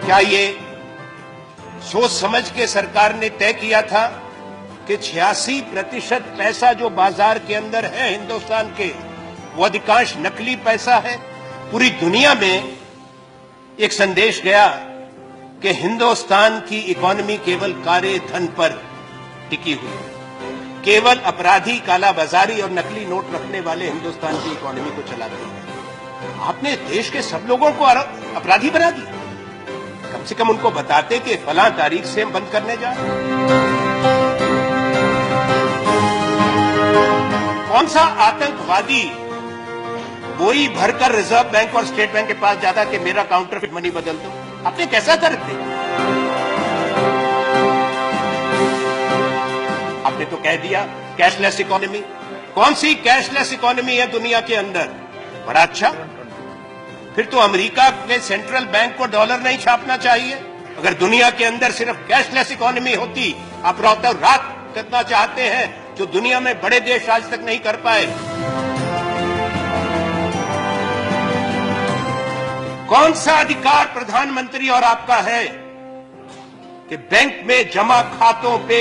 क्या ये सोच समझ के सरकार ने तय किया था कि 86% पैसा जो बाजार के अंदर है हिंदुस्तान के, वो अधिकांश नकली पैसा है? पूरी दुनिया में एक संदेश गया कि हिंदुस्तान की इकोनॉमी केवल काले धन पर टिकी हुई है, केवल अपराधी, कालाबाजारी और नकली नोट रखने वाले हिंदुस्तान की इकोनॉमी को चलाते हैं। आपने देश के सब लोगों को अपराधी बना दिया। कम से कम उनको बताते कि फलां तारीख से हम बंद करने जा रहे हैं। कौन सा आतंकवादी बोरी भरकर रिजर्व बैंक और स्टेट बैंक के पास जाता कि मेरा काउंटरफिट मनी बदल दो? आपने कैसा कर दिया? आपने तो कह दिया कैशलेस इकोनॉमी। कौन सी कैशलेस इकोनॉमी है दुनिया के अंदर? बड़ा अच्छा, फिर तो अमेरिका के सेंट्रल बैंक को डॉलर नहीं छापना चाहिए। अगर दुनिया के अंदर सिर्फ कैशलेस इकोनॉमी होती, आप रातों रात करना चाहते हैं जो दुनिया में बड़े देश आज तक नहीं कर पाए। कौन सा अधिकार प्रधानमंत्री और आपका है कि बैंक में जमा खातों पे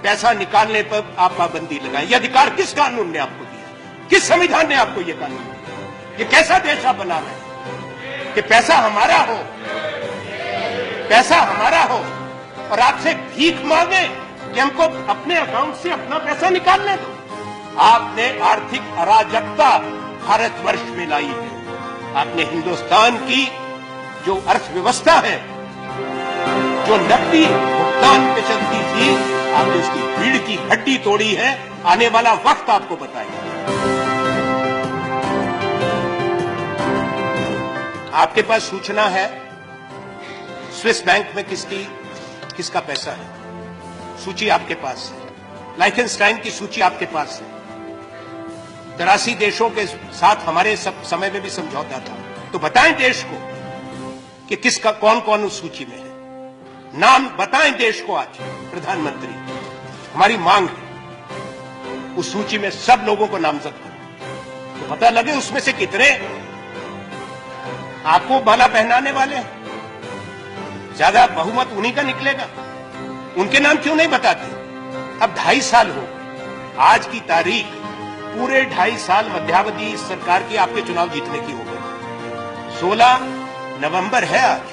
पैसा निकालने पर आप पाबंदी लगाएं? यह अधिकार किस कानून ने आपको दिया? किस संविधान ने आपको यह कानून दिया? ये कैसा देश आप बना रहे हैं कि पैसा हमारा हो, पैसा हमारा हो और आपसे भीख मांगे कि हमको अपने अकाउंट से अपना पैसा निकालने दो? आपने आर्थिक अराजकता भारतवर्ष में लाई है। आपने हिंदुस्तान की जो अर्थव्यवस्था है, जो नकदी भुगतान पे चलती थी, आपने उसकी रीढ़ की हड्डी तोड़ी है। आने वाला वक्त आपको बताएगा। आपके पास सूचना है स्विस बैंक में किसका पैसा है? सूची आपके पास है। लाइखनस्टाइन की सूची आपके पास है। 83 देशों के साथ हमारे सब समय में भी समझौता था। तो बताएं देश को कि किसका कौन कौन उस सूची में है। नाम बताएं देश को आज प्रधानमंत्री। हमारी मांग है उस सूची में सब लोगों को नामजद करो, तो पता लगे उसमें से कितने आपको माला पहनाने वाले हैं। ज्यादा बहुमत उन्हीं का निकलेगा। उनके नाम क्यों नहीं बताते? अब 2.5 साल हो गए, आज की तारीख, पूरे 2.5 साल मध्यावधि सरकार की आपके चुनाव जीतने की हो गई। 16 नवंबर है आज।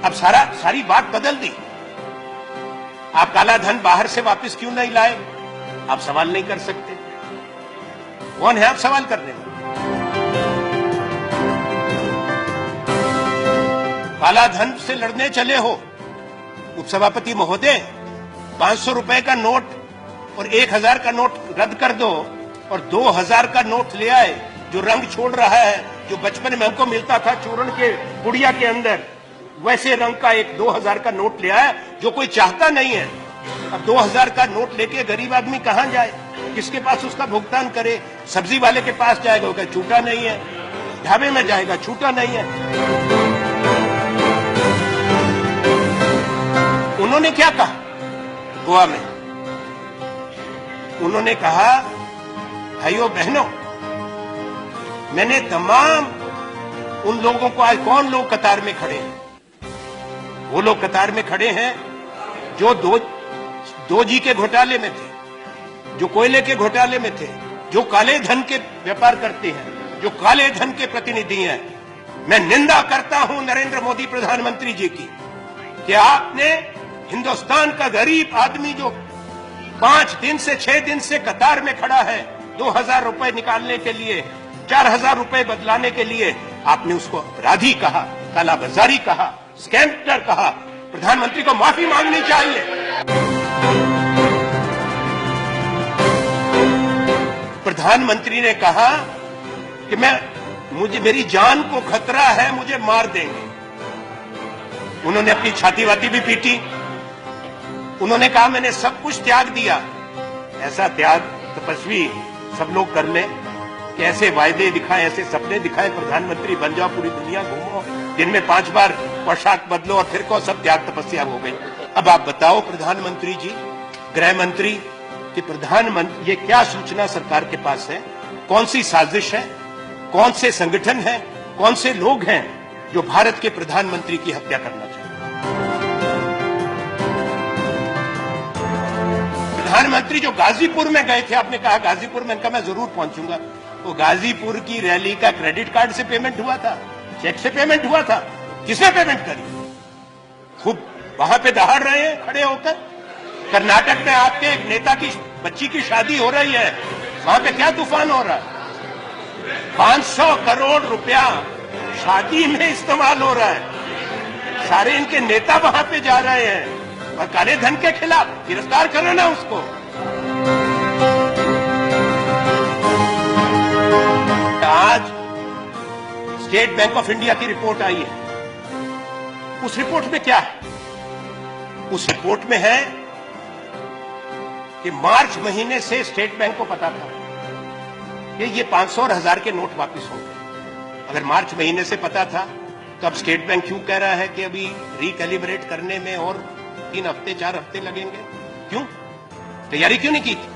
अब सारी बात बदल दी। आप काला धन बाहर से वापस क्यों नहीं लाए? आप सवाल नहीं कर सकते। कौन है आप सवाल करने वाले? काला धन से लड़ने चले हो उपसभापति महोदय? 500 रुपए का नोट और 1000 का नोट रद्द कर दो और 2000 का नोट ले आए, जो रंग छोड़ रहा है, जो बचपन में हमको मिलता था चूर्ण के पुड़िया के अंदर, वैसे रंग का एक 2000 का नोट ले आया, जो कोई चाहता नहीं है। अब 2000 का नोट लेके गरीब आदमी कहां जाए? किसके पास उसका भुगतान करे? सब्जी वाले के पास जाएगा, वो कहे छूटा नहीं है। ढाबे में जाएगा, छूटा नहीं है। उन्होंने क्या कहा गोवा में? उन्होंने कहा, भाइयों बहनों, मैंने तमाम उन लोगों को, आज कौन लोग कतार में खड़े हैं? वो लोग कतार में खड़े हैं जो 2G के घोटाले में थे, जो कोयले के घोटाले में थे, जो काले धन के व्यापार करते हैं, जो काले धन के प्रतिनिधि हैं। मैं निंदा करता हूं नरेंद्र मोदी प्रधानमंत्री जी की कि आपने हिंदुस्तान का गरीब आदमी जो 5 दिन से 6 दिन से कतार में खड़ा है 2000 रुपए निकालने के लिए, 4000 रुपए बदलाने के लिए, आपने उसको अपराधी कहा, कालाबाजारी कहा, स्कैमर कहा। प्रधानमंत्री को माफी मांगनी चाहिए। प्रधानमंत्री ने कहा कि मेरी जान को खतरा है, मुझे मार देंगे। उन्होंने अपनी छाती वाती भी पीटी। उन्होंने कहा मैंने सब कुछ त्याग दिया। ऐसा त्याग तपस्वी सब लोग कर लें कि ऐसे वायदे दिखाएं, ऐसे सपने दिखाएं, प्रधानमंत्री बन जाओ, पूरी दुनिया घूमो, दिन में 5 बार पोशाक बदलो और फिर को सब त्याग तपस्या हो गई। अब आप बताओ प्रधानमंत्री जी, गृह मंत्री कि प्रधानमंत्री ये क्या सूचना सरकार के पास है? कौन सी साजिश है? कौन से संगठन है? कौन से लोग हैं जो भारत के प्रधानमंत्री की हत्या करना चाहता है। प्रधानमंत्री जो गाजीपुर में गए थे, आपने कहा गाजीपुर में, इनका मैं जरूर पहुंचूंगा। वो गाजीपुर की रैली का क्रेडिट कार्ड से पेमेंट हुआ था, चेक से पेमेंट हुआ था? किसने पेमेंट करी? खूब वहां पे दहाड़ रहे हैं खड़े होकर। कर्नाटक में आपके एक नेता की बच्ची की शादी हो रही है, वहां पे क्या तूफान हो रहा है? 500 करोड़ रुपया शादी में इस्तेमाल हो रहा है। सारे इनके नेता वहां पे जा रहे हैं और काले धन के खिलाफ गिरफ्तार करो ना उसको। आज स्टेट बैंक ऑफ इंडिया की रिपोर्ट आई है। उस रिपोर्ट में क्या है? उस रिपोर्ट में है कि मार्च महीने से स्टेट बैंक को पता था कि ये 500 और 1000 के नोट वापस होंगे। अगर मार्च महीने से पता था तो अब स्टेट बैंक क्यों कह रहा है कि अभी रिकैलिब्रेट करने में और 3 हफ्ते 4 हफ्ते लगेंगे? क्यों? तैयारी क्यों नहीं की थी?